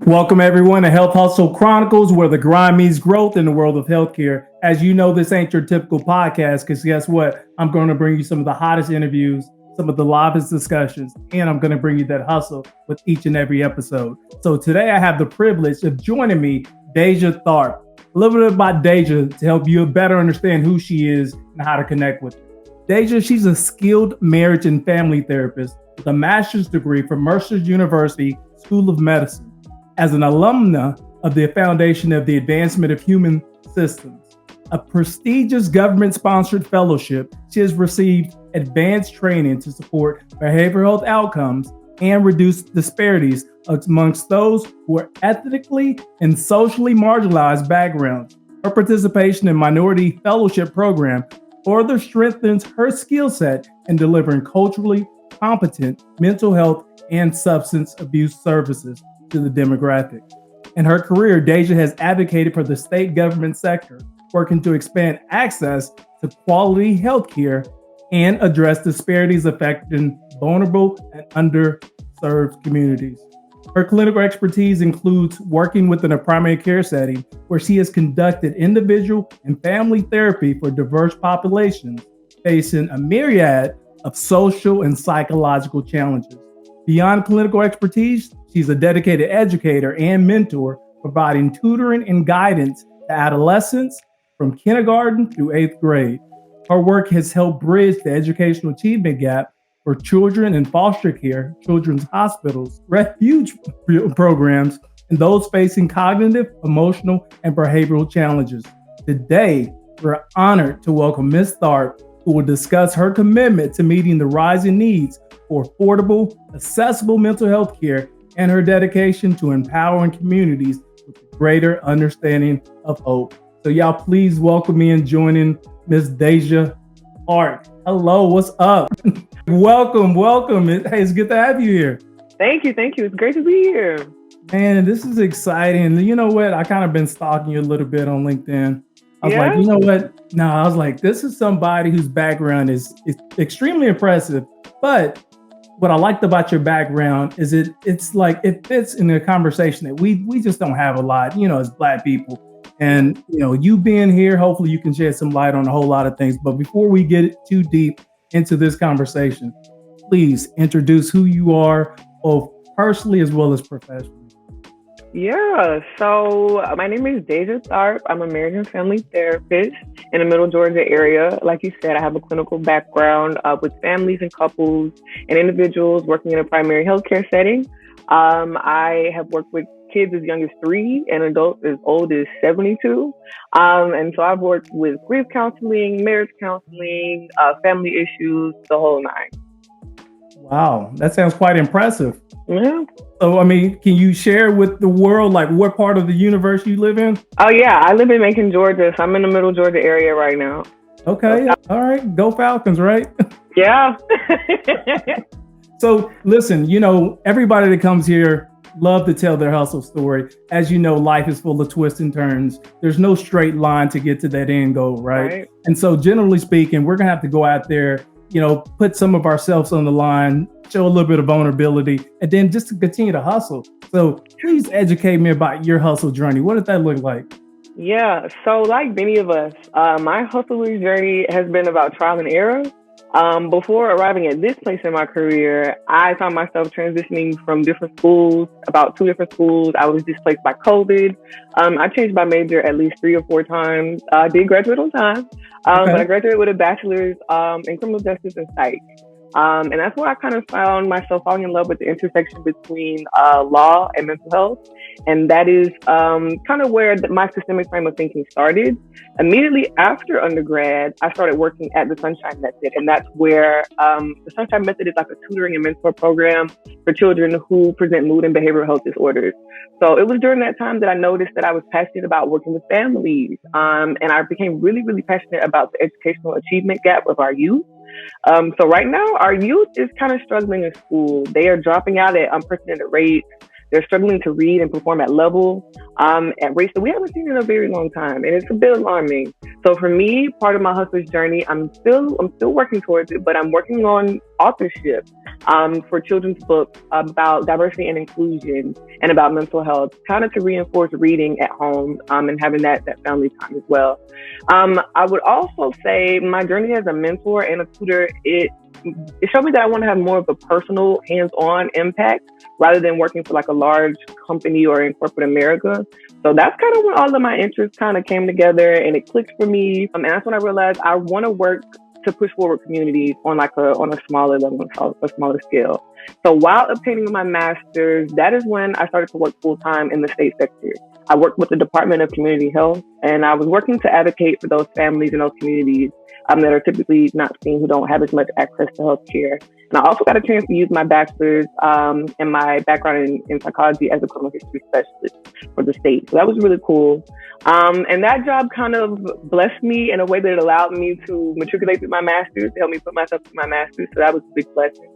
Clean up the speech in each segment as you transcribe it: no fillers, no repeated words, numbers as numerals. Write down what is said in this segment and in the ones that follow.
Welcome everyone to Health Hustle Chronicles, where the grind meets growth in the world of healthcare. As you know, this ain't your typical podcast, because guess what? I'm going to bring you some of the hottest interviews, some of the livest discussions, and I'm going to bring you that hustle with each and every episode. So today I have the privilege of joining me, Deja Tharpe. A little bit about Deja to help you better understand who she is and how to connect with her. Deja, she's a skilled marriage and family therapist with a master's degree from Mercer's University School of Medicine. As an alumna of the Foundation of the Advancement of Human Systems, a prestigious government-sponsored fellowship, she has received advanced training to support behavioral health outcomes and reduce disparities amongst those who are ethnically and socially marginalized backgrounds. Her participation in Minority Fellowship Program further strengthens her skill set in delivering culturally competent mental health and substance abuse services to the demographic. In her career, Deja has advocated for the state government sector, working to expand access to quality healthcare and address disparities affecting vulnerable and underserved communities. Her clinical expertise includes working within a primary care setting where she has conducted individual and family therapy for diverse populations facing a myriad of social and psychological challenges. Beyond clinical expertise, she's a dedicated educator and mentor, providing tutoring and guidance to adolescents from kindergarten through 8th grade. Her work has helped bridge the educational achievement gap for children in foster care, children's hospitals, refuge programs, and those facing cognitive, emotional, and behavioral challenges. Today, we're honored to welcome Ms. Tharpe, who will discuss her commitment to meeting the rising needs for affordable, accessible mental health care and her dedication to empowering communities with a greater understanding of hope. So y'all please welcome me in joining Ms. Deja Tharpe. Hello, what's up? Welcome. Hey, it's good to have you here. Thank you. It's great to be here. Man, this is exciting. You know what? I kind of been stalking you a little bit on LinkedIn. I was like, you know what? No, I was like, this is somebody whose background is extremely impressive. But what I liked about your background is it's like it fits in a conversation that we just don't have a lot, as Black people. And, you being here, hopefully you can shed some light on a whole lot of things. But before we get too deep into this conversation, please introduce who you are, both personally as well as professionally. Yeah, so my name is Deja Tharpe. I'm a marriage and family therapist in the Middle Georgia area. Like you said, I have a clinical background with families and couples and individuals working in a primary healthcare setting. I have worked with kids as young as 3 and adults as old as 72. And so I've worked with grief counseling, marriage counseling, family issues, the whole nine. Wow, that sounds quite impressive. Yeah. So, can you share with the world, like, what part of the universe you live in? Oh, yeah. I live in Macon, Georgia. So I'm in the Middle Georgia area right now. Okay. All right. Go Falcons, right? Yeah. So, listen, everybody that comes here love to tell their hustle story. As you know, life is full of twists and turns. There's no straight line to get to that end goal, right? And so, generally speaking, we're going to have to go out there, put some of ourselves on the line, show a little bit of vulnerability, and then just to continue to hustle. So please educate me about your hustle journey. What did that look like? Yeah, so like many of us, my hustler's journey has been about trial and error. Before arriving at this place in my career, I found myself transitioning from different schools, about 2 different schools. I was displaced by COVID. I changed my major at least 3 or 4 times. I did graduate on time, but I graduated with a bachelor's in criminal justice and psych. And that's where I kind of found myself falling in love with the intersection between law and mental health. And that is kind of where my systemic frame of thinking started. Immediately after undergrad, I started working at the Sunshine Method. And that's where the Sunshine Method is like a tutoring and mentor program for children who present mood and behavioral health disorders. So it was during that time that I noticed that I was passionate about working with families. And I became really, really passionate about the educational achievement gap of our youth. So right now, our youth is kind of struggling in school. They are dropping out at unprecedented rates. They're struggling to read and perform at level, at rates that we haven't seen in a very long time. And it's a bit alarming. So for me, part of my hustler's journey, I'm still working towards it, but I'm working on authorship. for children's books about diversity and inclusion and about mental health, kind of to reinforce reading at home and having that family time as well. I would also say my journey as a mentor and a tutor, it showed me that I want to have more of a personal, hands-on impact rather than working for like a large company or in corporate America. So that's kind of when all of my interests kind of came together and it clicked for me. And that's when I realized I want to work to push forward communities on a smaller level, a smaller scale. So while obtaining my master's, that is when I started to work full time in the state sector. I worked with the Department of Community Health, and I was working to advocate for those families and those communities that are typically not seen, who don't have as much access to healthcare. And I also got a chance to use my bachelor's and my background in psychology as a criminal history specialist for the state. So that was really cool. And that job kind of blessed me in a way that it allowed me to matriculate through my master's, to help me put myself through my master's. So that was a big blessing.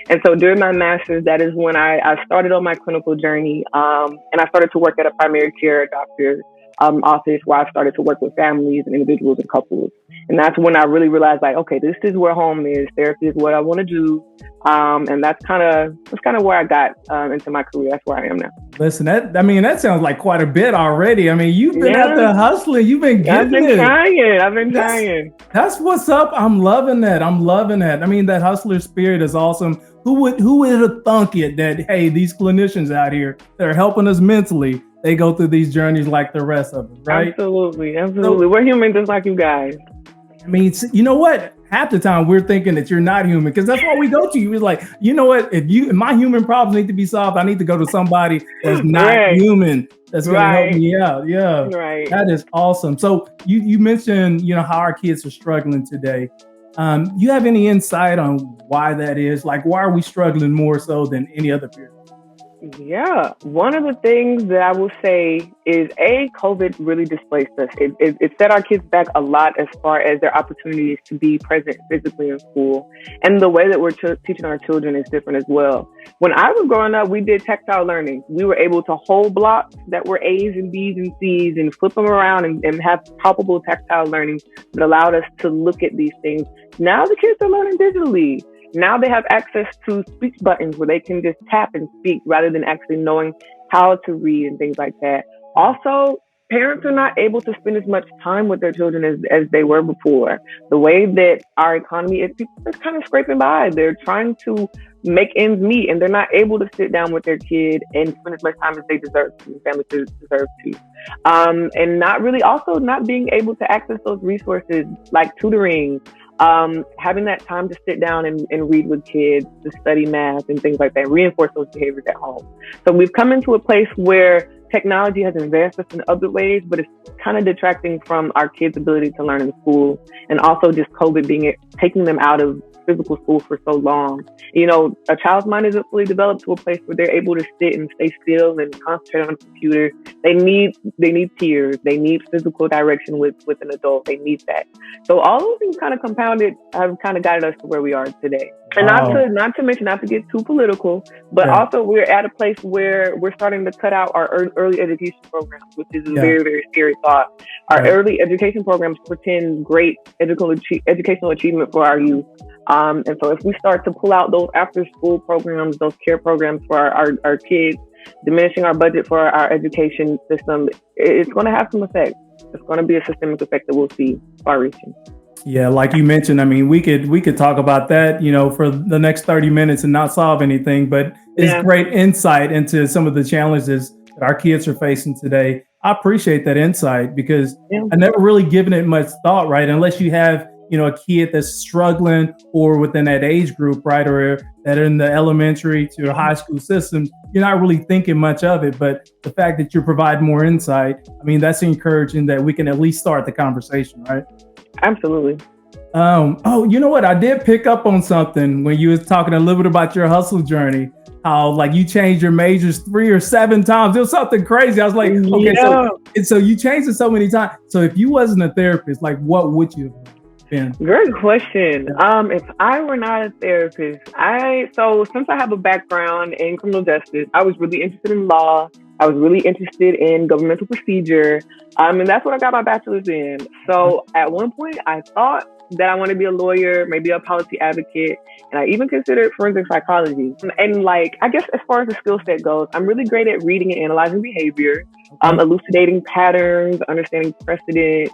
And so during my master's, that is when I started on my clinical journey. And I started to work at a primary care doctor's office where I started to work with families and individuals and couples. And that's when I really realized, like, okay, this is where home is. Therapy is what I want to do. And that's kind of where I got into my career. That's where I am now. Listen, that sounds like quite a bit already. I mean, you've been out there hustling. You've been getting it. I've been trying. That's what's up. I'm loving that. I mean, that hustler spirit is awesome. Who would have thunk it that, hey, these clinicians out here that are helping us mentally, they go through these journeys like the rest of us, right? Absolutely. So, we're human just like you guys. I mean, you know what? Half the time we're thinking that you're not human because that's what we go to. You're like, you know what? If my human problems need to be solved, I need to go to somebody that's not human. That's going to help me out. Yeah. Right. That is awesome. So you mentioned, how our kids are struggling today. You have any insight on why that is? Like, why are we struggling more so than any other period? Yeah. One of the things that I will say is, COVID really displaced us. It set our kids back a lot as far as their opportunities to be present physically in school. And the way that we're teaching our children is different as well. When I was growing up, we did tactile learning. We were able to hold blocks that were A's and B's and C's and flip them around and have palpable tactile learning that allowed us to look at these things. Now the kids are learning digitally. Now they have access to speech buttons where they can just tap and speak rather than actually knowing how to read and things like that. Also, parents are not able to spend as much time with their children as they were before. The way that our economy is, people are kind of scraping by. They're trying to make ends meet and they're not able to sit down with their kid and spend as much time as they deserve to, and families deserve to. And not being able to access those resources like tutoring, having that time to sit down and read with kids, to study math and things like that, reinforce those behaviors at home. So we've come into a place where technology has advanced us in other ways, but it's kind of detracting from our kids' ability to learn in school. And also just COVID taking them out of physical school for so long. A child's mind isn't fully developed to a place where they're able to sit and stay still and concentrate on a computer. They need peers. They need physical direction with an adult. They need that. So all those things kind of compounded have kind of guided us to where we are today. And not to mention, not to get too political, but also we're at a place where we're starting to cut out our early education programs, which is a very, very scary thought. Our early education programs portend great educational achievement for our youth. And so if we start to pull out those after school programs, those care programs for our kids, diminishing our budget for our education system, it's going to have some effect. It's going to be a systemic effect that we'll see far reaching. Yeah, like you mentioned, I mean, we could talk about that, for the next 30 minutes and not solve anything, but it's great insight into some of the challenges that our kids are facing today. I appreciate that insight because I never really given it much thought, right? Unless you have, a kid that's struggling or within that age group, right? Or that are in the elementary to high school systems, you're not really thinking much of it. But the fact that you're providing more insight, I mean, that's encouraging that we can at least start the conversation, right? Absolutely. You know what? I did pick up on something when you was talking a little bit about your hustle journey, how like you changed your majors 3 or 7 times. It was something crazy. I was like, okay, so you changed it so many times. So if you wasn't a therapist, like what would you have been? Great question. If I were not a therapist, since I have a background in criminal justice, I was really interested in law. I was really interested in governmental procedure. And that's what I got my bachelor's in. So at one point I thought that I want to be a lawyer, maybe a policy advocate, and I even considered forensic psychology. And like, I guess as far as the skill set goes, I'm really great at reading and analyzing behavior, elucidating patterns, understanding precedent,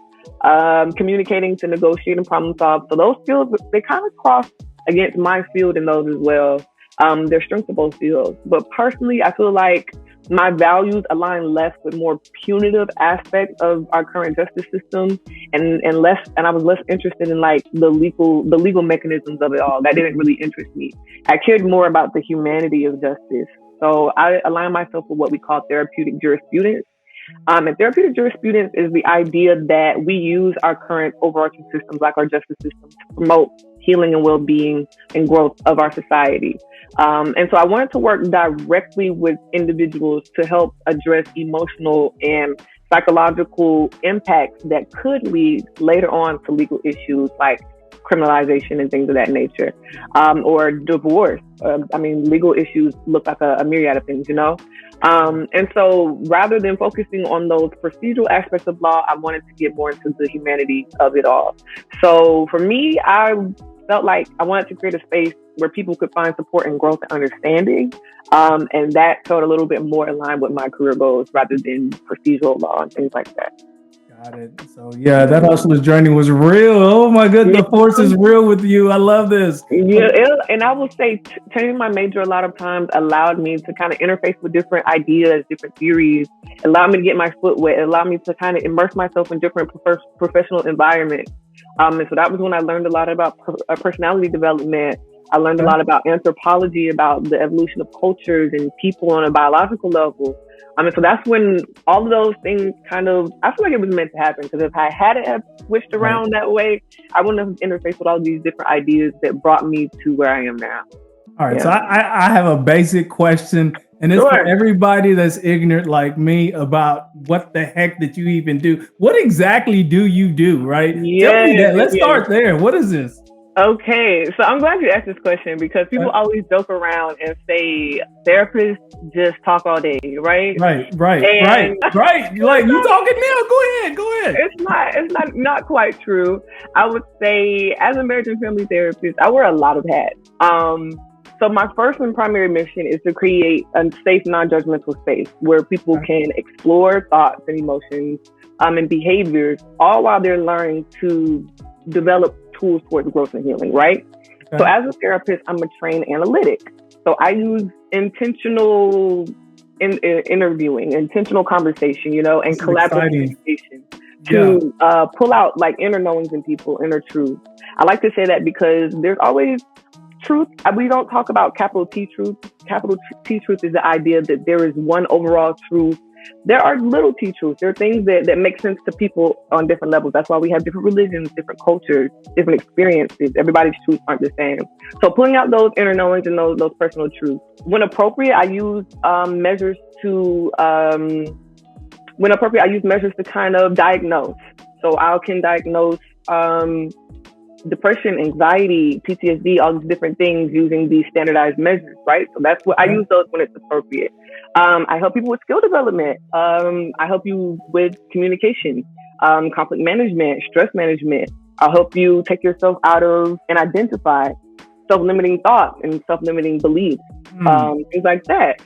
communicating to negotiate and problem solve. So those skills, they kind of cross against my field in those as well. They're strengths of both fields. But personally, I feel like my values align less with more punitive aspects of our current justice system, and I was less interested in like the legal mechanisms of it all. That didn't really interest me. I cared more about the humanity of justice. So I align myself with what we call therapeutic jurisprudence. And therapeutic jurisprudence is the idea that we use our current overarching systems, like our justice system, to promote healing and well-being and growth of our society. And so I wanted to work directly with individuals to help address emotional and psychological impacts that could lead later on to legal issues like criminalization and things of that nature, or divorce. Legal issues look like a myriad of things, you know? And so rather than focusing on those procedural aspects of law, I wanted to get more into the humanity of it all. So for me, I felt like I wanted to create a space where people could find support and growth and understanding. And that felt a little bit more in line with my career goals rather than procedural law and things like that. Got it. So yeah, that hustler's journey was real. Oh my goodness, the force is real with you. I love this. Yeah, and I will say changing my major a lot of times allowed me to kind of interface with different ideas, different theories, allowed me to get my foot wet, allowed me to kind of immerse myself in different professional environments. And so that was when I learned a lot about personality development. I learned a lot about anthropology, about the evolution of cultures and people on a biological level. So that's when all of those things I feel like it was meant to happen, because if I hadn't have switched around that way, I wouldn't have interfaced with all these different ideas that brought me to where I am now. All right. Yeah. So I have a basic question, and it's for everybody that's ignorant like me about what the heck did you even do? What exactly do you do, right? Yeah, tell me that. Let's start there. What is this? Okay, so I'm glad you asked this question, because people always joke around and say therapists just talk all day, right? Right. Like you talking now? Go ahead. It's not quite true. I would say, as a marriage and family therapist, I wear a lot of hats. So my first and primary mission is to create a safe, non-judgmental space where people can explore thoughts and emotions and behaviors, all while they're learning to develop tools towards growth and healing, right? Okay. So as a therapist, I'm a trained analytic. So I use intentional interviewing, intentional conversation, and collaborative communication to pull out like inner knowings in people, inner truth. I like to say that because there's always truth. We don't talk about capital T truth. Capital T truth is the idea that there is one overall truth. There are little T truths. There are things that make sense to people on different levels. That's why we have different religions, different cultures, different experiences. Everybody's truths aren't the same. So pulling out those inner knowings and those personal truths. When appropriate, I use measures to kind of diagnose. So I can diagnose depression, anxiety, PTSD, all these different things using these standardized measures, right? So that's what I use those when it's appropriate. I help people with skill development. I help you with communication, conflict management, stress management. I'll help you take yourself out of and identify self-limiting thoughts and self-limiting beliefs, things like that.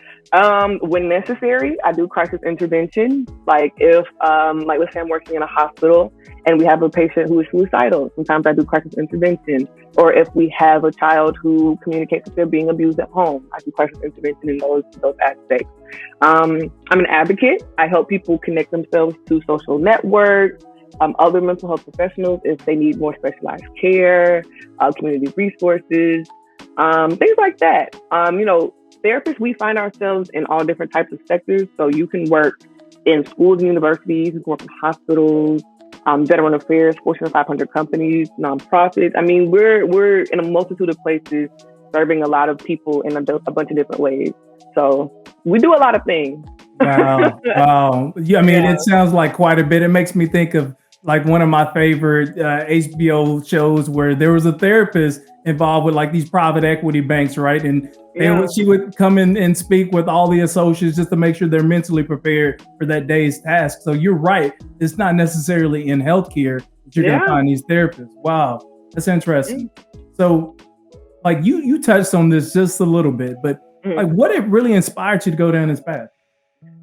When necessary, I do crisis intervention. Like if, let's say I'm working in a hospital and we have a patient who is suicidal, sometimes I do crisis intervention. Or if we have a child who communicates that they're being abused at home, I do crisis intervention in those aspects. I'm an advocate. I help people connect themselves to social networks, other mental health professionals if they need more specialized care, community resources, things like that. Therapists, we find ourselves in all different types of sectors. So you can work in schools and universities, you can work in hospitals, veteran affairs, Fortune 500 companies, nonprofits. I mean, we're in a multitude of places serving a lot of people in a bunch of different ways. So we do a lot of things. Wow. Yeah, it sounds like quite a bit. It makes me think of like one of my favorite HBO shows where there was a therapist involved with like these private equity banks, right? And she would come in and speak with all the associates just to make sure they're mentally prepared for that day's task. So you're right. It's not necessarily in healthcare that you're going to find these therapists. Wow. That's interesting. So, like you touched on this just a little bit, but like, what it really inspired you to go down this path?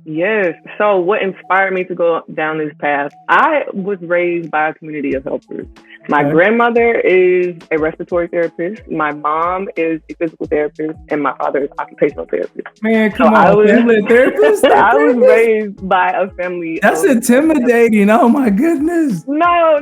Yes. So what inspired me to go down this path? I was raised by a community of helpers. My grandmother is a respiratory therapist. My mom is a physical therapist, and my father is occupational therapist. Man, come on, family therapist. I was raised by a family. That's intimidating. Oh my goodness. No,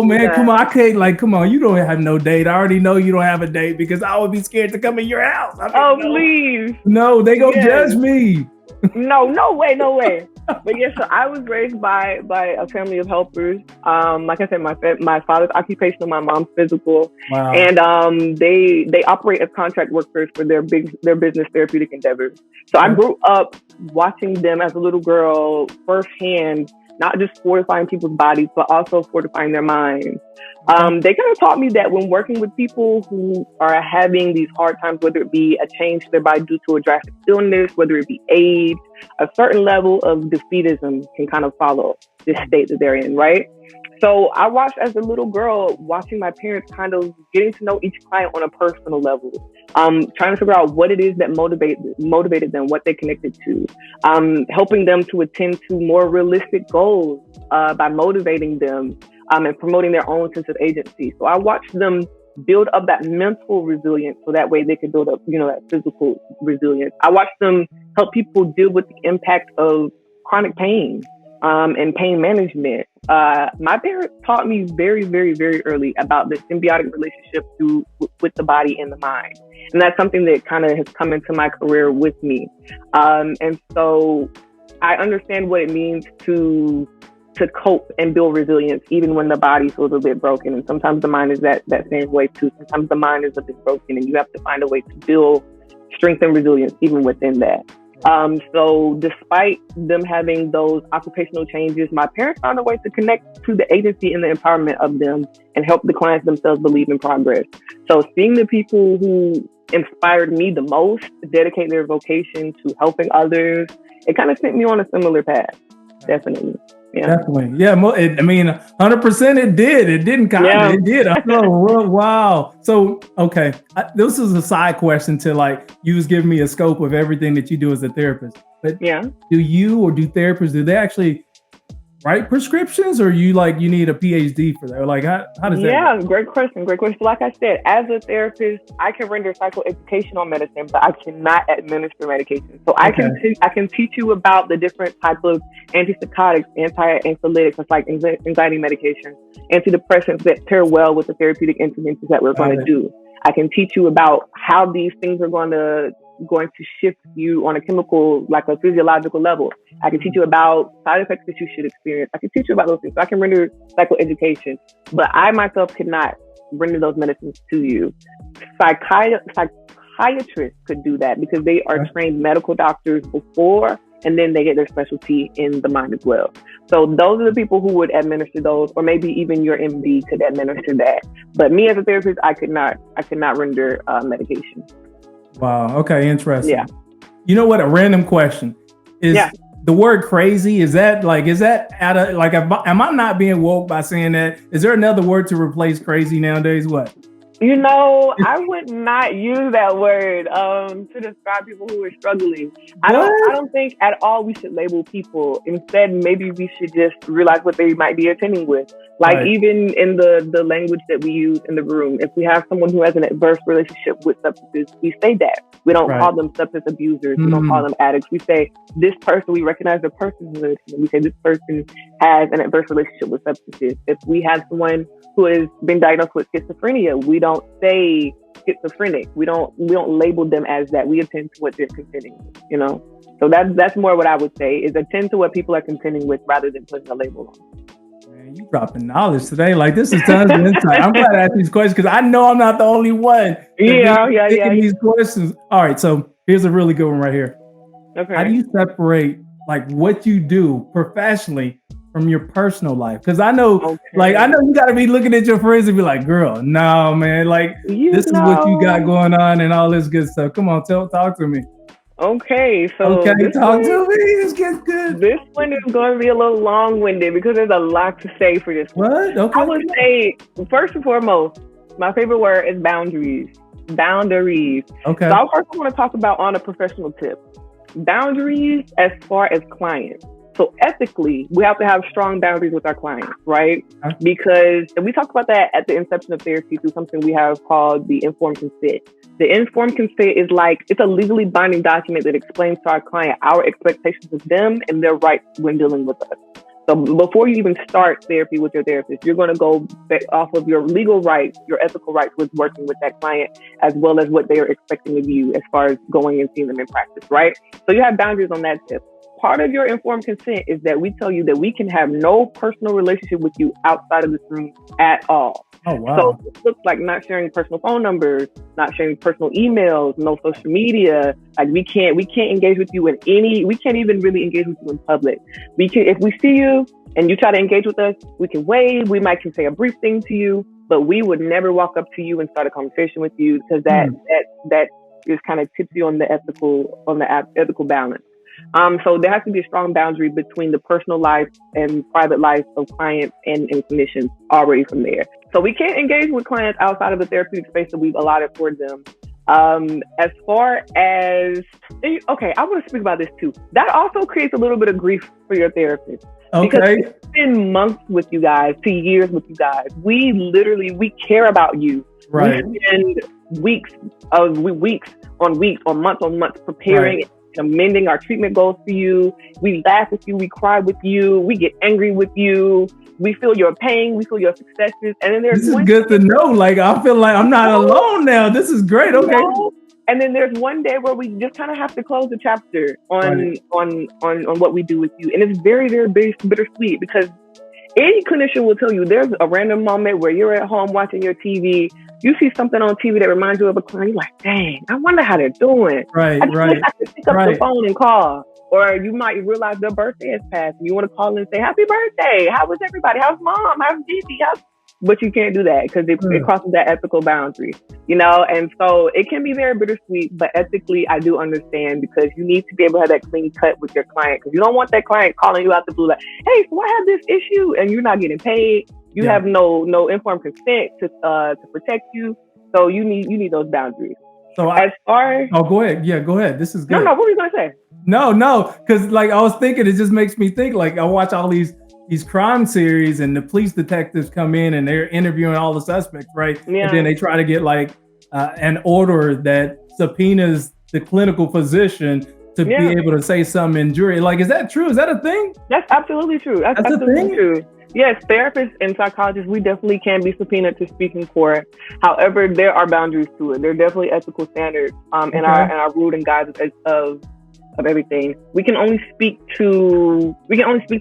man, come on. I can't. Like, come on. You don't have no date. I already know you don't have a date because I would be scared to come in your house. Please. No, they gonna judge me. No way. But yes, so I was raised by a family of helpers. Like I said, my father's occupational, my mom's physical, and they operate as contract workers for their business therapeutic endeavors. So I grew up watching them as a little girl firsthand, not just fortifying people's bodies, but also fortifying their minds. They kind of taught me that when working with people who are having these hard times, whether it be a change to their body due to a drastic illness, whether it be age, a certain level of defeatism can kind of follow this state that they're in, right? So I watched as a little girl, watching my parents kind of getting to know each client on a personal level, trying to figure out what it is that motivated them, what they connected to, helping them to attend to more realistic goals by motivating them and promoting their own sense of agency. So I watched them build up that mental resilience so that way they could build up, that physical resilience. I watched them help people deal with the impact of chronic pain and pain management. My parents taught me very, very, very early about the symbiotic relationship with the body and the mind. And that's something that kind of has come into my career with me. And so I understand what it means to cope and build resilience, even when the body feels a bit broken. And sometimes the mind is that same way too. Sometimes the mind is a bit broken and you have to find a way to build strength and resilience even within that. So despite them having those occupational changes, my parents found a way to connect to the agency and the empowerment of them and help the clients themselves believe in progress. So seeing the people who inspired me the most dedicate their vocation to helping others, it kind of sent me on a similar path. Definitely. Yeah. Definitely. Yeah. 100% it did. It didn't kind of. It did. Wow. So, okay. This is a side question to like, you was giving me a scope of everything that you do as a therapist. But do you or do therapists, do they actually write prescriptions, or you need a PhD for that? Or like, how does that work? Great question. Like I said, as a therapist, I can render psychoeducation on medicine, but I cannot administer medication. So I can teach you about the different types of antipsychotics, anti-anxiolytics, like anxiety medication, antidepressants that pair well with the therapeutic interventions that we're going to do. I can teach you about how these things are going to shift you on a chemical, like a physiological level. I can teach you about side effects that you should experience. I can teach you about those things. So I can render psychoeducation, but I myself cannot render those medicines to you. Psychiatrists could do that because they are trained medical doctors before, and then they get their specialty in the mind as well. So those are the people who would administer those, or maybe even your MD could administer that. But me as a therapist, I could not render medication. Wow. Okay. Interesting. Yeah. You know what? A random question is the word crazy. Is that out of like, am I not being woke by saying that? Is there another word to replace crazy nowadays? What? I would not use that word to describe people who are struggling. I don't think at all we should label people. Instead, maybe we should just realize what they might be attending with. Like even in the language that we use in the room, if we have someone who has an adverse relationship with substances, we say that. We don't call them substance abusers. We don't call them addicts. We say this person, we recognize their personhood. We say this person has an adverse relationship with substances. If we have someone who has been diagnosed with schizophrenia, we don't say schizophrenic. We don't label them as that. We attend to what they're contending with, So that's more what I would say, is attend to what people are contending with rather than putting a label on. Man, you dropping knowledge today. Like, this is tons of insight. I'm glad to ask these questions because I know I'm not the only one. These questions. All right, so here's a really good one right here. Okay. How do you separate like what you do professionally from your personal life? Because I know, I know you got to be looking at your friends and be like, "Girl, no, man, like this is what you got going on and all this good stuff." Come on, talk to me. Okay, so Okay, talk to me. This gets good. this one is going to be a little long-winded because there's a lot to say for this one. What? Okay. I would say, first and foremost, my favorite word is boundaries. Boundaries. Okay. So first I want to talk about on a professional tip. Boundaries as far as clients. So ethically, we have to have strong boundaries with our clients, right? Okay. Because, and we talked about that at the inception of therapy through something we have called the informed consent. The informed consent is like, it's a legally binding document that explains to our client our expectations of them and their rights when dealing with us. So before you even start therapy with your therapist, you're going to go off of your legal rights, your ethical rights with working with that client, as well as what they are expecting of you as far as going and seeing them in practice, right? So you have boundaries on that tip. Part of your informed consent is that we tell you that we can have no personal relationship with you outside of this room at all. Oh, wow. So it looks like not sharing personal phone numbers, not sharing personal emails, no social media. Like we can't engage with you we can't even really engage with you in public. We can, if we see you and you try to engage with us, we can wave, we might can say a brief thing to you, but we would never walk up to you and start a conversation with you because that is kind of tips you on the ethical balance. So there has to be a strong boundary between the personal life and private life of clients and clinicians already from there. So we can't engage with clients outside of the therapeutic space that we've allotted for them. As far as, okay, I want to speak about this too. That also creates a little bit of grief for your therapist. Okay. Because we spend months with you guys to years with you guys. We care about you. Right. We spend weeks on months preparing right. amending our treatment goals for you. We laugh with you. We cry with you. We get angry with you. We feel your pain. We feel your successes. And then there's this is good to know. Like, I feel like I'm not alone now. This is great. Okay. And then there's one day where we just kind of have to close the chapter on what we do with you. And it's very, very bittersweet because any clinician will tell you there's a random moment where you're at home watching your TV. You see something on TV that reminds you of a client. You're like, dang, I wonder how they're doing. Right. I have to pick up the phone and call. Or you might realize their birthday has passed and you want to call and say, happy birthday. How was everybody? How's mom? How's Gigi? But you can't do that because it crosses that ethical boundary, And so it can be very bittersweet, but ethically, I do understand because you need to be able to have that clean cut with your client because you don't want that client calling you out the blue like, hey, so I have this issue and you're not getting paid. You have no informed consent to protect you. So you need those boundaries. So as far as... Oh, go ahead. Yeah, go ahead. This is good. No, what were you going to say? No, because like I was thinking, it just makes me think like I watch all these crime series and the police detectives come in and they're interviewing all the suspects, right? Yeah. And then they try to get like an order that subpoenas the clinical physician to be able to say something in jury. Like, is that true? Is that a thing? That's absolutely true. That's absolutely true. Yes, therapists and psychologists, we definitely can be subpoenaed to speak in court. However, there are boundaries to it. There are definitely ethical standards in our rule and guides of everything. We can only speak to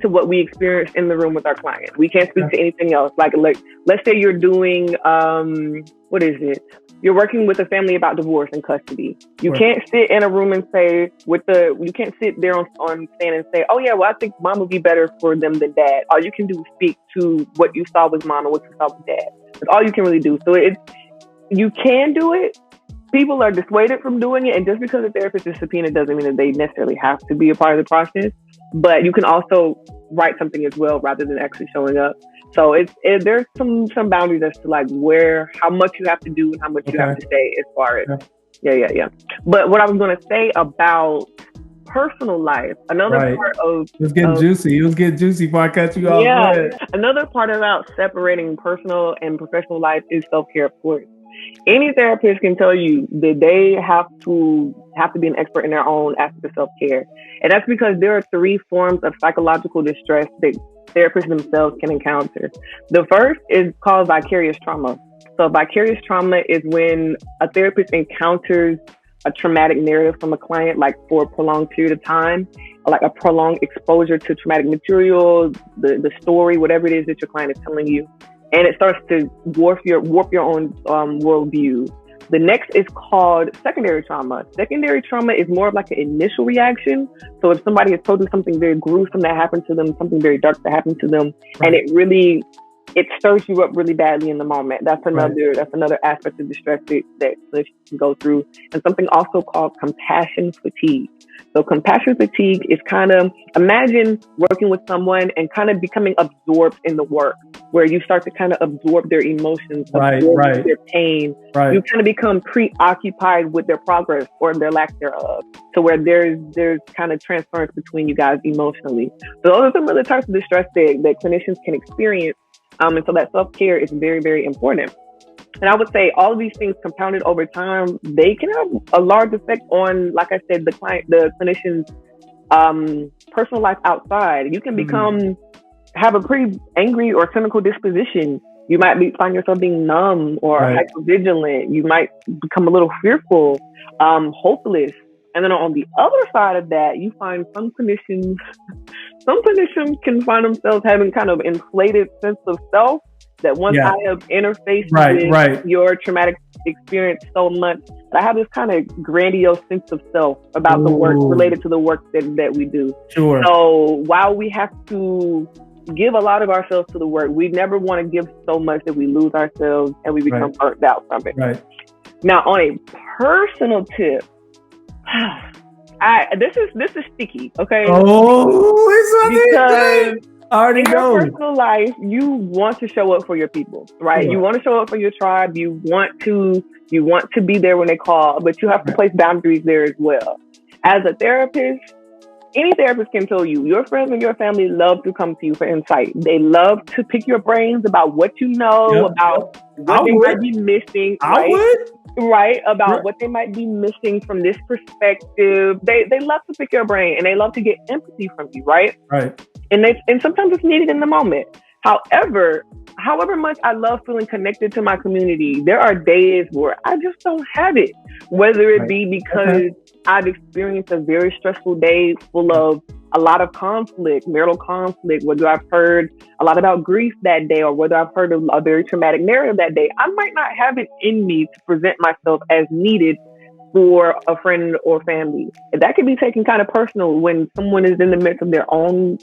what we experience in the room with our client. We can't speak to anything else. Like let's say you're doing what is it? You're working with a family about divorce and custody. You can't sit in a room and say you can't sit there on stand and say, oh yeah, well I think mom would be better for them than dad. All you can do is speak to what you saw with mom and what you saw with dad. That's all you can really do. So you can do it. People are dissuaded from doing it, and just because a therapist is subpoenaed doesn't mean that they necessarily have to be a part of the process. But you can also write something as well rather than actually showing up. So there's some boundaries as to like how much you have to do and how much you have to say as far as yeah. But what I was going to say about personal life, another part of it was getting juicy. It was getting juicy before I cut you off. Yeah, another part about separating personal and professional life is self-care, of course. Any therapist can tell you that they have to be an expert in their own aspect of self-care. And that's because there are 3 forms of psychological distress that therapists themselves can encounter. The first is called vicarious trauma. So vicarious trauma is when a therapist encounters a traumatic narrative from a client, like for a prolonged period of time, like a prolonged exposure to traumatic material, the story, whatever it is that your client is telling you. And it starts to warp your own worldview. The next is called secondary trauma. Secondary trauma is more of like an initial reaction. So if somebody has told you something very gruesome that happened to them, something very dark that happened to them, and it really it stirs you up really badly in the moment. That's another aspect of distress that clinicians can go through, and something also called compassion fatigue. So compassion fatigue is kind of, imagine working with someone and kind of becoming absorbed in the work, where you start to kind of absorb their emotions, absorb their pain. You kind of become preoccupied with their progress or their lack thereof, to where there's kind of transference between you guys emotionally. So those are some of the types of distress that clinicians can experience. And so that self-care is very, very important. And I would say all of these things compounded over time, they can have a large effect on, like I said, the clinician's personal life outside. You can have a pretty angry or cynical disposition. You might find yourself being numb or hypervigilant. You might become a little fearful, hopeless. And then on the other side of that, you find some clinicians can find themselves having kind of inflated sense of self, that once I have interfaced with your traumatic experience so much, I have this kind of grandiose sense of self about the work, related to the work that we do. Sure. So while we have to give a lot of ourselves to the work, we never want to give so much that we lose ourselves and we become burnt out from it. Right. Now, on a personal tip, this is sticky, okay? Oh, it's because in your personal life, you want to show up for your people, right? Yeah. You want to show up for your tribe. You want to be there when they call, but you have to place boundaries there as well. As a therapist, any therapist can tell you, your friends and your family love to come to you for insight. They love to pick your brains about what you know, about what they might be missing. About what they might be missing from this perspective. They love to pick your brain, and they love to get empathy from you, right? Right. And sometimes it's needed in the moment. However much I love feeling connected to my community, there are days where I just don't have it. Whether it be because I've experienced a very stressful day full of a lot of conflict, marital conflict, whether I've heard a lot about grief that day, or whether I've heard a very traumatic narrative that day, I might not have it in me to present myself as needed for a friend or family. And that can be taken kind of personal when someone is in the midst of their own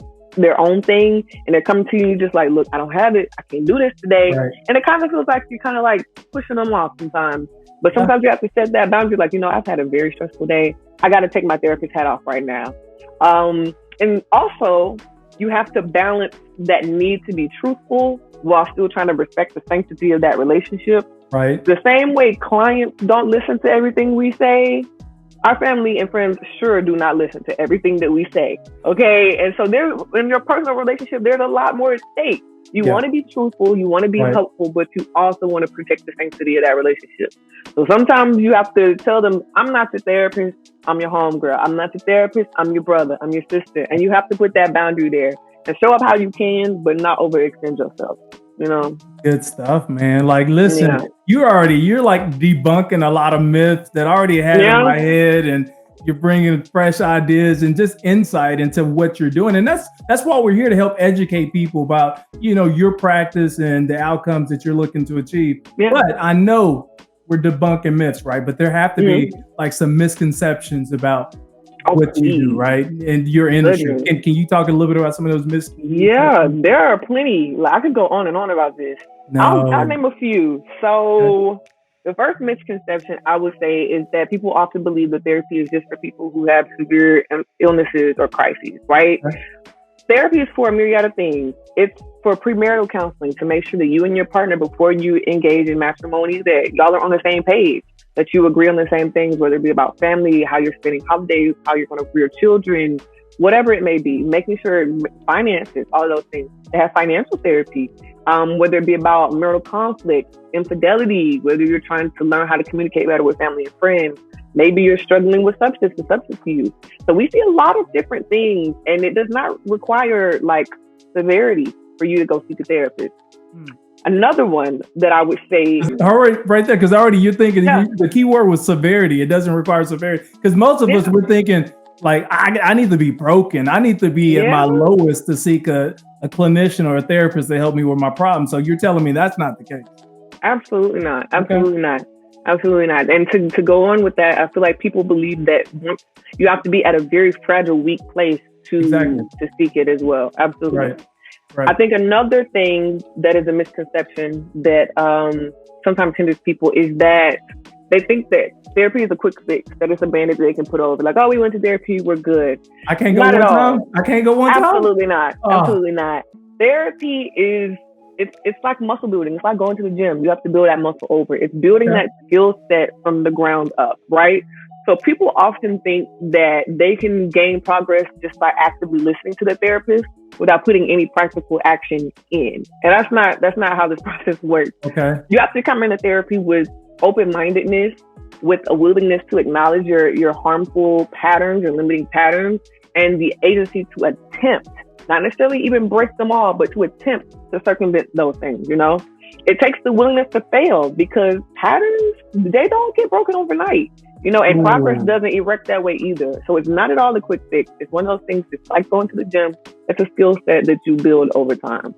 thing, and they're coming to you just like, look, I don't have it. I can't do this today. Right. And it kind of feels like you're kind of like pushing them off sometimes. But sometimes you have to set that boundary, like, I've had a very stressful day. I got to take my therapist hat off right now. And also, you have to balance that need to be truthful while still trying to respect the sanctity of that relationship. Right. The same way clients don't listen to everything we say, our family and friends sure do not listen to everything that we say. Okay. And so in your personal relationship, there's a lot more at stake. You want to be truthful, you want to be helpful, but you also want to protect the sanctity of that relationship. So sometimes you have to tell them, I'm not the therapist, I'm your homegirl. I'm not the therapist, I'm your brother, I'm your sister. And you have to put that boundary there and show up how you can, but not overextend yourself. Good stuff, man. Like, listen, you're like debunking a lot of myths that I already had in my head, and you're bringing fresh ideas and just insight into what you're doing. And that's why we're here, to help educate people about, your practice and the outcomes that you're looking to achieve. Yeah. But I know we're debunking myths, right? But there have to be like some misconceptions about what you do, right? And your industry. And can you talk a little bit about some of those misconceptions? Yeah, there are plenty. Like, I could go on and on about this. I'll name a few. So the first misconception I would say is that people often believe that therapy is just for people who have severe illnesses or crises, right? Therapy is for a myriad of things. It's for premarital counseling, to make sure that you and your partner, before you engage in matrimony, that y'all are on the same page, that you agree on the same things, whether it be about family, how you're spending holidays, how you're going to rear children, whatever it may be, making sure finances, all of those things. They have financial therapy, whether it be about marital conflict, infidelity, whether you're trying to learn how to communicate better with family and friends. Maybe you're struggling with substance use. So we see a lot of different things, and it does not require like severity for you to go seek a therapist. Another one that I would say, all right, right there, because already you're thinking the key word was severity. It doesn't require severity, because most of us were thinking like, I need to be broken. I need to be at my lowest to seek a clinician or a therapist to help me with my problem. So you're telling me that's not the case? Absolutely not. Absolutely not. Absolutely not. And to go on with that, I feel like people believe that you have to be at a very fragile, weak place to seek it as well. Absolutely. Right. Right. I think another thing that is a misconception that sometimes hinders people is that they think that therapy is a quick fix, that it's a bandage they can put over. Like, oh, we went to therapy, we're good. I can't go Not one at time? all. I can't go one time? Absolutely not. Absolutely not. Therapy is, it's like muscle building. It's like going to the gym. You have to build that muscle over. It's building that skill set from the ground up, right? So people often think that they can gain progress just by actively listening to the therapist without putting any practical action in. And that's not how this process works. Okay. You have to come into therapy with open-mindedness, with a willingness to acknowledge your harmful patterns, your limiting patterns, and the agency to attempt, not necessarily even break them all, but to attempt to circumvent those things, you know? It takes the willingness to fail, because patterns, they don't get broken overnight, you know, and progress doesn't erect that way either. So it's not at all a quick fix. It's one of those things, it's like going to the gym. It's a skill set that you build over time.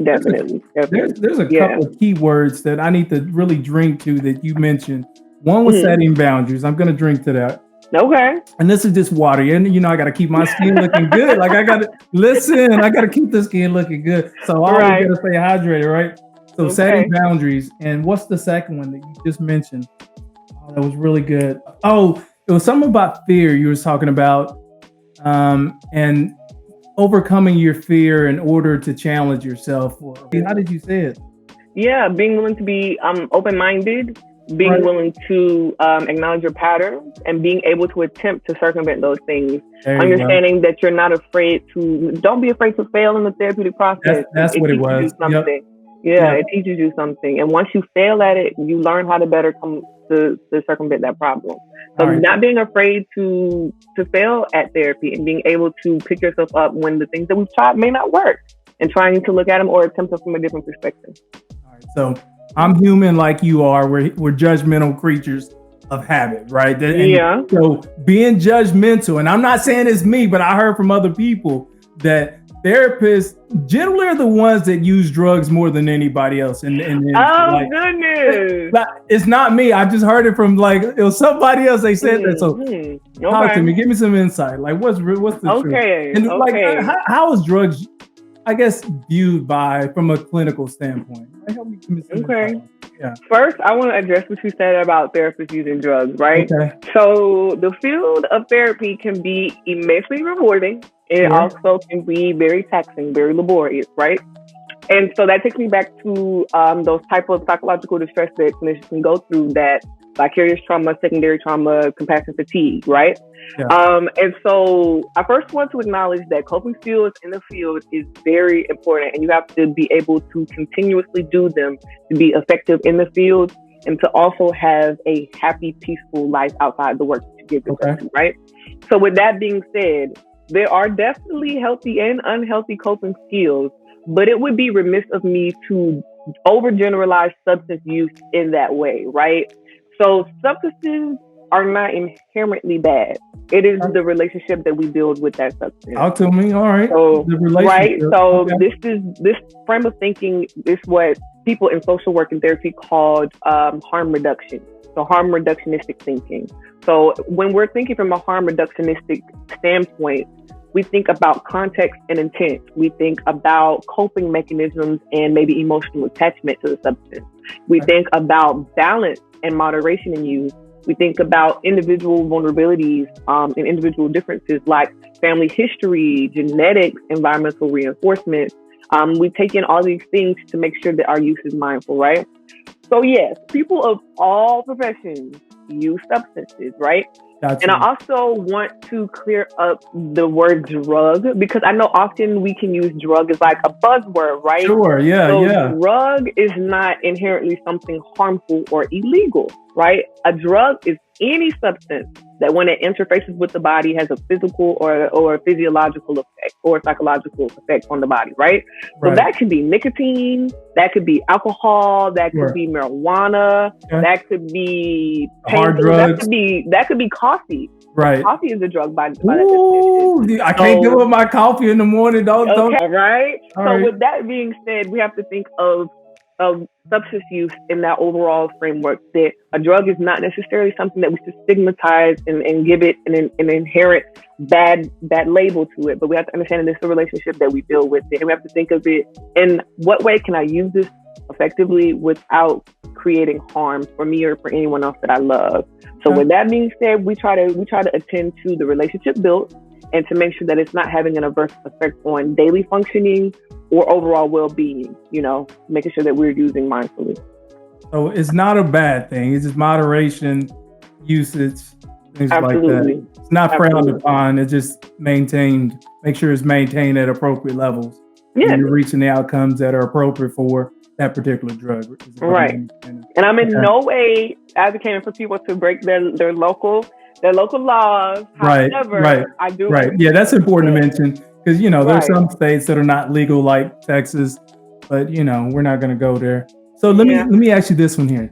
Definitely. There's a couple of key words that I need to really drink to that you mentioned. One was setting boundaries. I'm going to drink to that. Okay. And this is just water. And, you know, I got to keep my skin looking good. Like, I got to keep the skin looking good. So I always got to stay hydrated, right? So setting boundaries. And what's the second one that you just mentioned? Oh, that was really good. Oh, it was something about fear you were talking about. And overcoming your fear in order to challenge yourself. How did you say it? Yeah, being willing to be open-minded, being willing to acknowledge your patterns, and being able to attempt to circumvent those things. Understanding that you're not afraid to, don't be afraid to fail in the therapeutic process. That's what it was. It teaches you something. And once you fail at it, you learn how to better come to circumvent that problem. So not being afraid to fail at therapy, and being able to pick yourself up when the things that we've tried may not work, and trying to look at them or attempt them from a different perspective. All right. So I'm human like you are. We're judgmental creatures of habit, right? So being judgmental, and I'm not saying it's me, but I heard from other people that therapists generally are the ones that use drugs more than anybody else. And goodness. It's not me. I just heard it from it was somebody else. They said that. So talk to me. Give me some insight. Like what's the truth? And how is drugs, I guess, viewed from a clinical standpoint? Help me give me some insight. Yeah. First, I want to address what you said about therapists using drugs, right? Okay. So the field of therapy can be immensely rewarding. It also can be very taxing, very laborious, right? And so that takes me back to those type of psychological distress that clinicians can go through, that vicarious trauma, secondary trauma, compassion fatigue, right? Yeah. And so I first want to acknowledge that coping skills in the field is very important, and you have to be able to continuously do them to be effective in the field, and to also have a happy, peaceful life outside the work that you give yourself to, right? So with that being said, there are definitely healthy and unhealthy coping skills, but it would be remiss of me to overgeneralize substance use in that way, right? So substances are not inherently bad. It is the relationship that we build with that substance. Talk to me. All right. So, this frame of thinking is what people in social work and therapy called harm reduction. So harm reductionistic thinking. So when we're thinking from a harm reductionistic standpoint, we think about context and intent. We think about coping mechanisms and maybe emotional attachment to the substance. We think about balance and moderation in use. We think about individual vulnerabilities and individual differences like family history, genetics, environmental reinforcement. We take in all these things to make sure that our use is mindful, right? So yes, people of all professions use substances, right? And I also want to clear up the word drug, because I know often we can use drug as like a buzzword, right? Sure, yeah. Drug is not inherently something harmful or illegal, right? A drug is any substance that when it interfaces with the body has a physical or physiological effect or psychological effect on the body, right? So that could be nicotine, that could be alcohol, that could be marijuana, that could be painkillers, that could be coffee. Right. Coffee is a drug by definition. I can't give up my coffee in the morning. Don't. Right? With that being said, we have to think of of substance use in that overall framework, that a drug is not necessarily something that we should stigmatize and give it an inherent bad label to it. But we have to understand that it's a relationship that we deal with it. And we have to think of it in what way can I use this effectively without creating harm for me or for anyone else that I love. So with that being said, we try to attend to the relationship built and to make sure that it's not having an adverse effect on daily functioning or overall well-being, making sure that we're using mindfully. So it's not a bad thing. It's just moderation, usage, things Absolutely. like that. It's not frowned upon. It's just make sure it's maintained at appropriate levels. Yeah. And you're reaching the outcomes that are appropriate for that particular drug. Right. And I'm in no way advocating for people to break their local laws. However, right. I do. Right. Yeah, that's important to mention. Because, there's some states that are not legal, like Texas, but, we're not going to go there. So let me ask you this one here.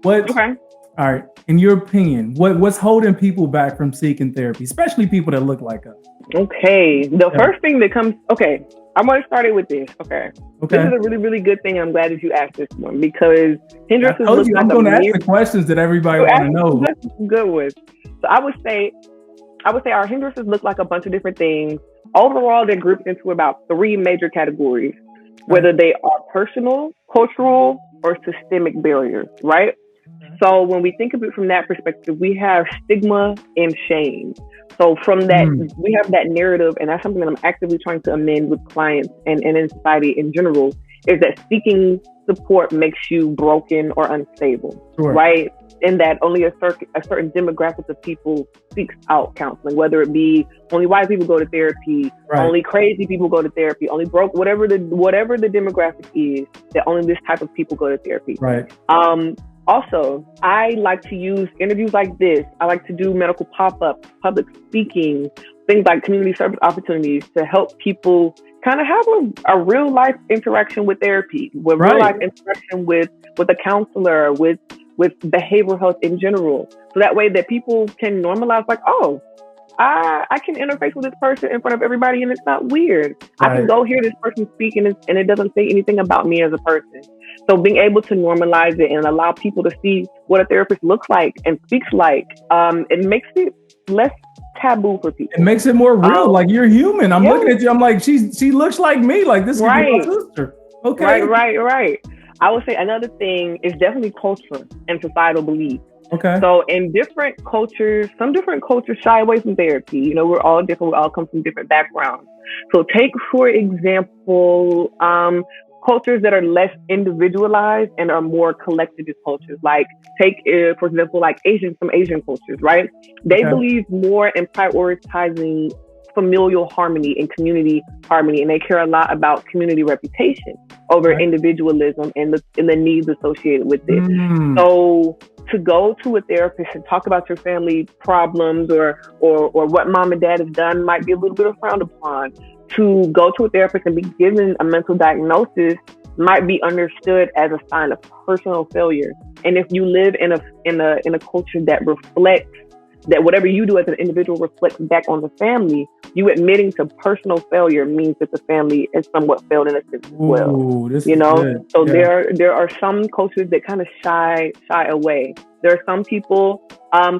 Okay. All right. In your opinion, what's holding people back from seeking therapy, especially people that look like us? Okay. The first thing that comes, I'm going to start it with this. Okay. This is a really, really good thing. I'm glad that you asked this one because hindrances. I'm going to ask the questions that everybody want to know. That's good one. So I would say our hindrances look like a bunch of different things. Overall, they're grouped into about 3 major categories, whether they are personal, cultural, or systemic barriers, right? So when we think of it from that perspective, we have stigma and shame. So from that, we have that narrative, and that's something that I'm actively trying to amend with clients and in society in general, is that seeking support makes you broken or unstable, right? In that only a certain demographic of people seeks out counseling, whether it be only white people go to therapy, only crazy people go to therapy, only broke, whatever the demographic is, that only this type of people go to therapy. Right. Also, I like to use interviews like this. I like to do medical pop-ups, public speaking, things like community service opportunities to help people kind of have a real life interaction with therapy, with real life interaction with a counselor, with behavioral health in general. So that way that people can normalize I can interface with this person in front of everybody and it's not weird. I can go hear this person speak and it doesn't say anything about me as a person. So being able to normalize it and allow people to see what a therapist looks like and speaks like, it makes it less taboo for people. It makes it more real, like you're human. I'm looking at you, I'm like, she looks like me, like this could be my sister. Okay. Right. I would say another thing is definitely culture and societal belief. Okay. So in different cultures, some different cultures shy away from therapy. We're all different. We all come from different backgrounds. So take, for example, cultures that are less individualized and are more collectivist cultures. Like take, for example, like some Asian cultures, right? They believe more in prioritizing familial harmony and community harmony, and they care a lot about community reputation over individualism and the needs associated with it. So to go to a therapist and talk about your family problems or what mom and dad have done might be a little bit frowned upon. To go to a therapist and be given a mental diagnosis might be understood as a sign of personal failure. And if you live in a culture that reflects that whatever you do as an individual reflects back on the family, you admitting to personal failure means that the family is somewhat failed in a sense as well. So there are some cultures that kind of shy away. There are some people,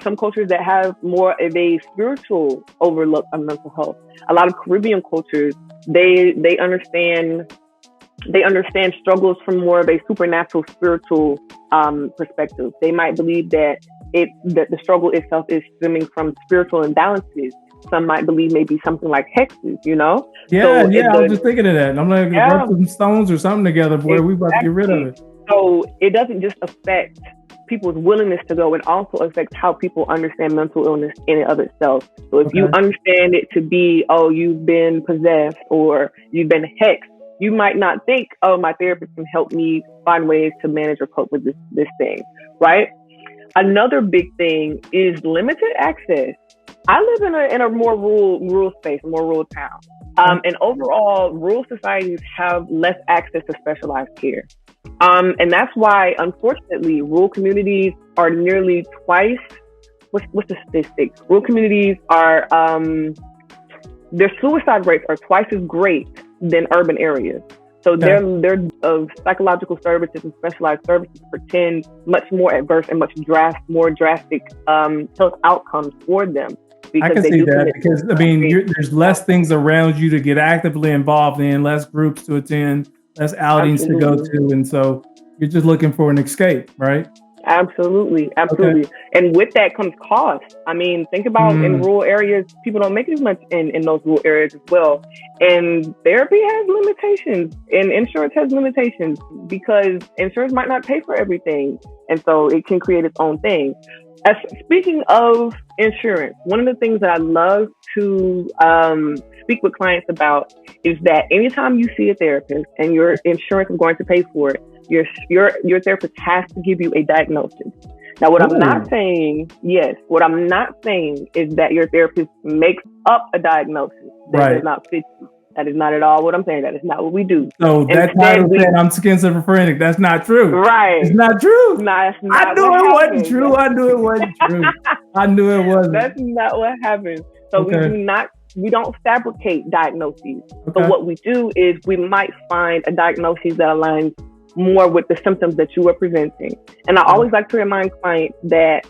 some cultures that have more of a spiritual overlook on mental health. A lot of Caribbean cultures, they understand struggles from more of a supernatural, spiritual perspective. They might believe that the struggle itself is stemming from spiritual imbalances. Some might believe maybe something like hexes, Yeah, I was just thinking of that. I'm like, rub some stones or something together, boy. We about to get rid of it. So it doesn't just affect people's willingness to go, it also affects how people understand mental illness in and of itself. So if you understand it to be, you've been possessed or you've been hexed, you might not think, my therapist can help me find ways to manage or cope with this thing, right? Another big thing is limited access. I live in a more rural space, a more rural town. And overall, rural societies have less access to specialized care. And that's why, unfortunately, rural communities are nearly twice, what's the statistic? Rural communities are, their suicide rates are twice as great than urban areas. So their of psychological services and specialized services pretend much more adverse and more drastic health outcomes for them. I can see that because I mean, there's less things around you to get actively involved in, less groups to attend, less outings to go to, and so you're just looking for an escape, right? Absolutely. Okay. And with that comes cost. I mean, think about in rural areas, people don't make as much in those rural areas as well. And therapy has limitations and insurance has limitations because insurance might not pay for everything. And so it can create its own thing. Speaking of insurance, one of the things that I love to speak with clients about is that anytime you see a therapist and your insurance is going to pay for it, your therapist has to give you a diagnosis. Now, what I'm not saying is that your therapist makes up a diagnosis that does not fit you. That is not at all what I'm saying. That is not what we do. So that title said I'm schizophrenic. That's not true. Right. It's not true. That's not I knew it wasn't true. I knew it wasn't true. I knew it wasn't. That's not what happens. So we don't fabricate diagnoses. But what we do is we might find a diagnosis that aligns more with the symptoms that you are presenting. And I always like to remind clients that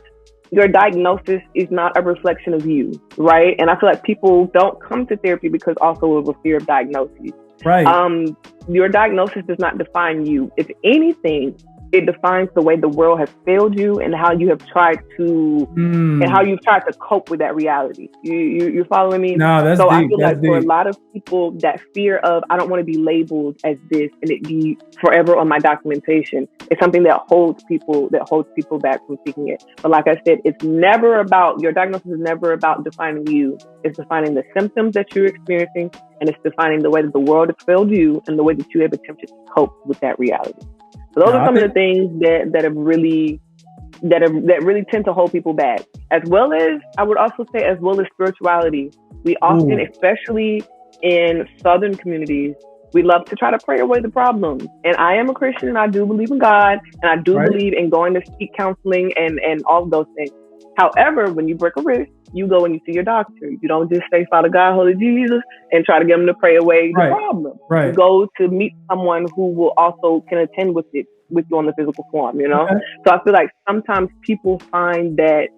your diagnosis is not a reflection of you, right? And I feel like people don't come to therapy because also of a fear of diagnosis. Right. Your diagnosis does not define you. If anything, it defines the way the world has failed you and how you have tried to cope with that reality. You following me? No, that's so deep. I feel like for a lot of people, that fear of I don't want to be labeled as this and it be forever on my documentation is something that holds people back from seeking it. But like I said, your diagnosis is never about defining you. It's defining the symptoms that you're experiencing, and it's defining the way that the world has failed you and the way that you have attempted to cope with that reality. So those are some of the things that really tend to hold people back, as well as I would also say, as well as spirituality. We often, especially in Southern communities, we love to try to pray away the problems. And I am a Christian, and I do believe in God, and I do believe in going to seek counseling and all of those things. However, when you break a wrist, you go and you see your doctor. You don't just say, Father God, Holy Jesus, and try to get them to pray away the problem. Right. You go to meet someone who will also can attend with you on the physical form, you know? Okay. So I feel like sometimes people find that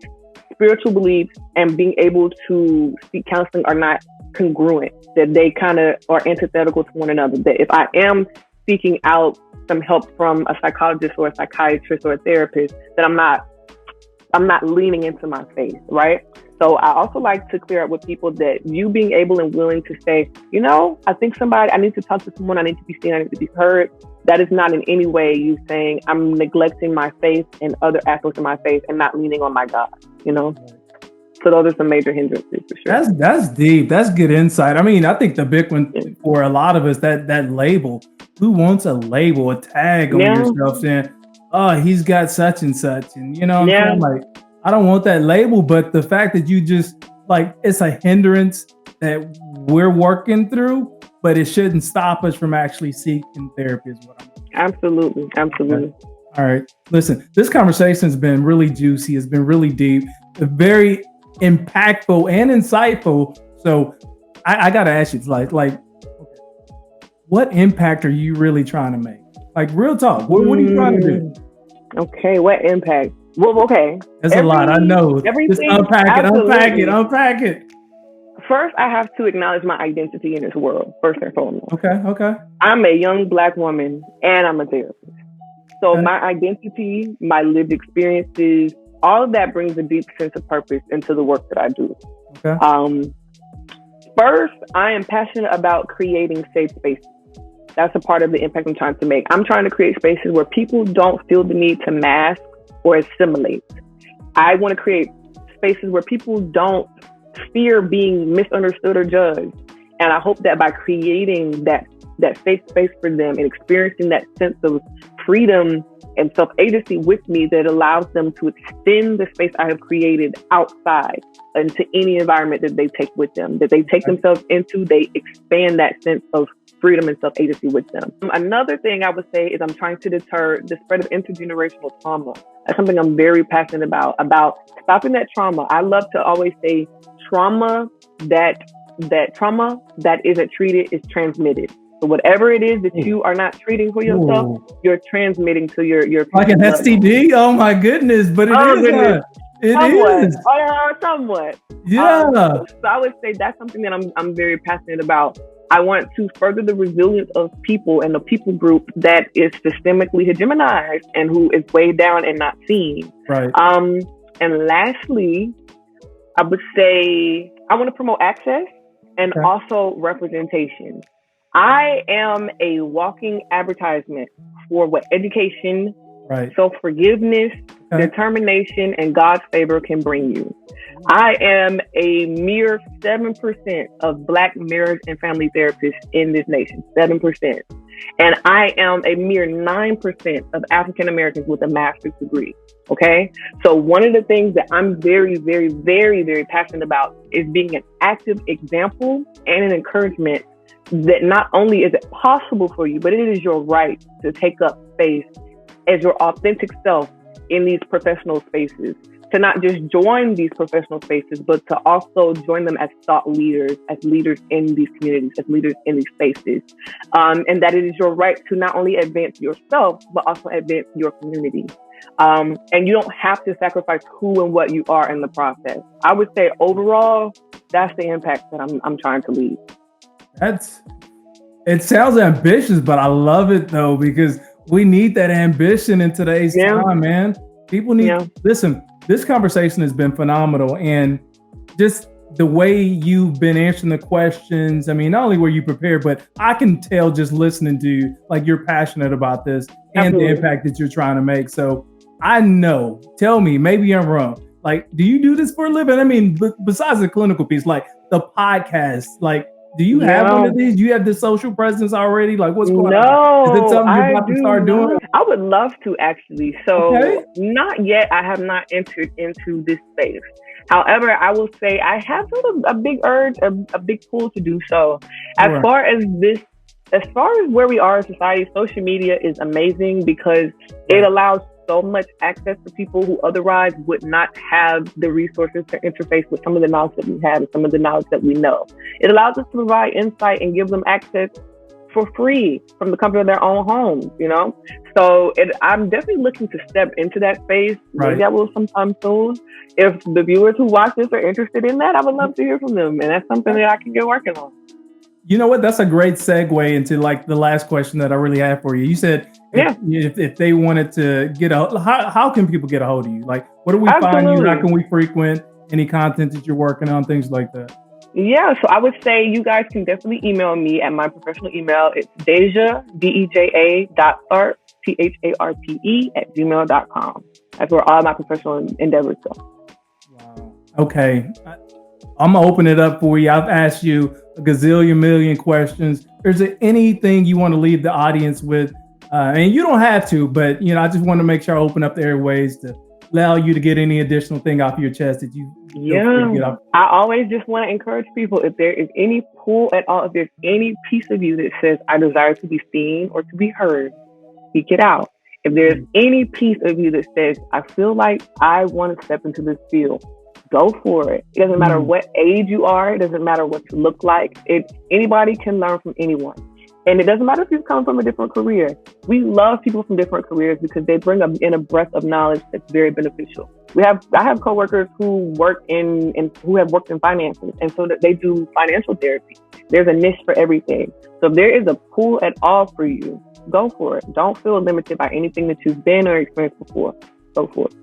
spiritual beliefs and being able to seek counseling are not congruent, that they kind of are antithetical to one another. That if I am seeking out some help from a psychologist or a psychiatrist or a therapist, that I'm not leaning into my faith, right? So I also like to clear up with people that you being able and willing to say, I think I need to talk to someone, I need to be seen, I need to be heard. That is not in any way you saying I'm neglecting my faith and other aspects of my faith and not leaning on my God, So those are some major hindrances for sure. That's deep. That's good insight. I mean, I think the big one for a lot of us, that label. Who wants a label, a tag on yourself saying, oh, he's got such and such. And, I'm like, I don't want that label. But the fact that you just, it's a hindrance that we're working through, but it shouldn't stop us from actually seeking therapy is what I'm saying. Absolutely. Okay. All right. Listen, this conversation has been really juicy. It's been really deep, very impactful and insightful. So I got to ask you, what impact are you really trying to make? Real talk. What are you trying to do? Okay, what impact? Well, okay. That's a lot. I know. Just unpack it. First, I have to acknowledge my identity in this world, first and foremost. Okay. I'm a young Black woman, and I'm a therapist. So my identity, my lived experiences, all of that brings a deep sense of purpose into the work that I do. Okay. First, I am passionate about creating safe spaces. That's a part of the impact I'm trying to make. I'm trying to create spaces where people don't feel the need to mask or assimilate. I want to create spaces where people don't fear being misunderstood or judged. And I hope that by creating that safe space for them and experiencing that sense of freedom and self-agency with me, that allows them to extend the space I have created outside into any environment that they take with them, that they take themselves into, they expand that sense of freedom and self-agency with them. Another thing I would say is I'm trying to deter the spread of intergenerational trauma. That's something I'm very passionate about stopping that trauma. I love to always say trauma that isn't treated is transmitted. So whatever it is that you are not treating for yourself, you're transmitting to your like an STD. Oh my goodness! But it is. Goodness. It somewhat. is. Somewhat. Yeah. So I would say that's something that I'm very passionate about. I want to further the resilience of people and the people group that is systemically hegemonized and who is weighed down and not seen. Right. And lastly, I would say I want to promote access and also representation. I am a walking advertisement for what education, self-forgiveness, determination, and God's favor can bring you. I am a mere 7% of Black marriage and family therapists in this nation, 7%. And I am a mere 9% of African Americans with a master's degree. Okay. So one of the things that I'm very, very, very, very passionate about is being an active example and an encouragement that not only is it possible for you, but it is your right to take up space as your authentic self in these professional spaces, to not just join these professional spaces, but to also join them as thought leaders, as leaders in these communities, as leaders in these spaces. And that it is your right to not only advance yourself, but also advance your community. And you don't have to sacrifice who and what you are in the process. I would say overall, that's the impact that I'm trying to lead. It sounds ambitious, but I love it though, because we need that ambition in today's time, man. People need, listen, this conversation has been phenomenal. And just the way you've been answering the questions, I mean, not only were you prepared, but I can tell just listening to you, like you're passionate about this and the impact that you're trying to make. So I know, tell me, maybe I'm wrong. Like, do you do this for a living? I mean, besides the clinical piece, like the podcast, like, do you have one of these? Do you have the social presence already? Like, what's going on? Is it something you're about to start doing? I would love to, actually. So not yet. I have not entered into this space. However, I will say I have a big urge, a big pull to do so. As far as where we are in society, social media is amazing because it allows so much access to people who otherwise would not have the resources to interface with some of the knowledge that we have and some of the knowledge that we know. It allows us to provide insight and give them access for free from the comfort of their own homes, you know? So I'm definitely looking to step into that space. Maybe I will sometime soon. If the viewers who watch this are interested in that, I would love to hear from them. And that's something that I can get working on. You know what? That's a great segue into like the last question that I really have for you. You said if they wanted to get how can people get a hold of you? Like, where do we find you? How can we frequent any content that you're working on? Things like that. Yeah, so I would say you guys can definitely email me at my professional email. It's Deja, DEJA.Tharpe, THARPE @gmail.com. That's where all my professional endeavors go. Wow. Okay. I'm going to open it up for you. I've asked you a gazillion million questions. Is there anything you want to leave the audience with? And you don't have to, but I just want to make sure I open up the airways to allow you to get any additional thing off your chest that you get off. I always just want to encourage people, if there is any pull at all, if there's any piece of you that says, I desire to be seen or to be heard, speak it out. If there's any piece of you that says, I feel like I want to step into this field, go for it. It doesn't matter what age you are. It doesn't matter what you look like. Anybody can learn from anyone. And it doesn't matter if you're coming from a different career. We love people from different careers because they bring in a breadth of knowledge that's very beneficial. I have coworkers who work who have worked in finances, and so that they do financial therapy. There's a niche for everything. So if there is a pool at all for you, go for it. Don't feel limited by anything that you've been or experienced before. Go for it.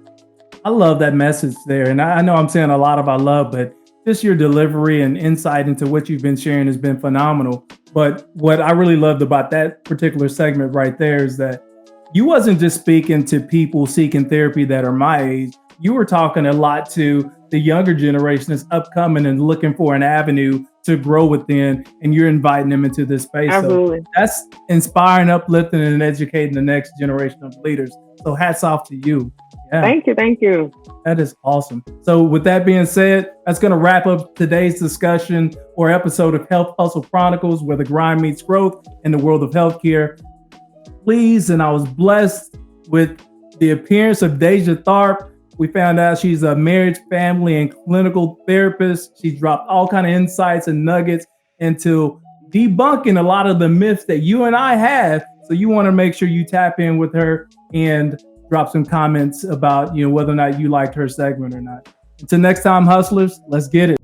I love that message there. And I know I'm saying a lot about love, but just your delivery and insight into what you've been sharing has been phenomenal. But what I really loved about that particular segment right there is that you wasn't just speaking to people seeking therapy that are my age. You were talking a lot to the younger generation that's upcoming and looking for an avenue to grow within, and you're inviting them into this space. Absolutely. So that's inspiring, uplifting, and educating the next generation of leaders. So hats off to you. Yeah. Thank you. That is awesome. So with that being said, that's going to wrap up today's discussion or episode of Health Hustle Chronicles, where the grind meets growth in the world of healthcare. Pleased, and I was blessed with the appearance of Deja Tharpe. We found out she's a marriage, family, and clinical therapist. She dropped all kinds of insights and nuggets into debunking a lot of the myths that you and I have. So you want to make sure you tap in with her and drop some comments about, whether or not you liked her segment or not. Until next time, hustlers, let's get it.